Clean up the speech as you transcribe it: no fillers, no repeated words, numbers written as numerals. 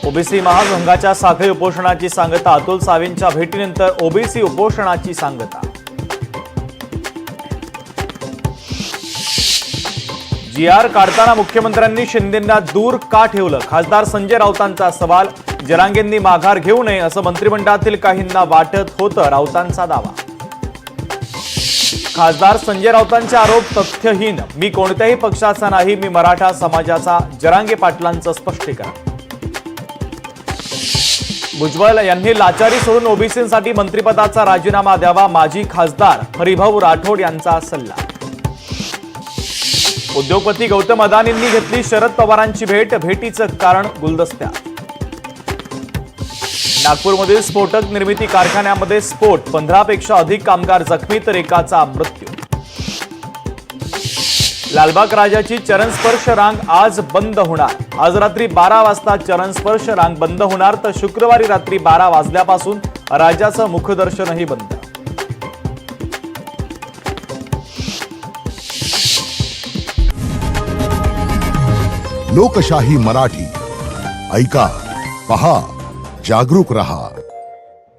OBC महासंघाच्या साखळी उपोषणाची सांगता. अतुल सावेंच्या भेटीनंतर ओबीसी उपोषणाची सांगता. जी.आर. काढताना मुख्यमंत्र्यांनी शिंदेंना दूर का ठेवलं? खासदार संजय राऊतांचा सवाल. जरांगेंनी माघार घेऊ नये असं मंत्रिमंडळातील काहींना वाटत होतं, राऊतांचा दावा. खासदार संजय राऊतांचे आरोप तथ्यहीन. मी कोणत्याही पक्षाचा नाही, मी मराठा समाजाचा. जरांगे पाटलांचं स्पष्टीकरण. भुजबळ यांनी लाचारी सोडून ओबीसींसाठी मंत्रिपदाचा राजीनामा द्यावा. माजी खासदार हरिभाऊ राठोड यांचा सल्ला. उद्योगपती गौतम अदानींनी घेतली शरद पवारांची भेट. भेटीचं कारण गुलदस्त्यात. नागपूरमधील स्फोटक निर्मिती कारखान्यामध्ये स्फोट. 15 पेक्षा अधिक कामगार जखमी तर एकाचा मृत्यू. लालबाग राजाची चरणस्पर्श रांग आज बंद होणार. आज रात्री 12 वाजता चरणस्पर्श रांग बंद होणार, तर शुक्रवारी रात्री 12 वाजल्यापासून राजाचं मुखदर्शनही बंद. लोकशाही मराठी ऐका, पहा, जागरूक रहा.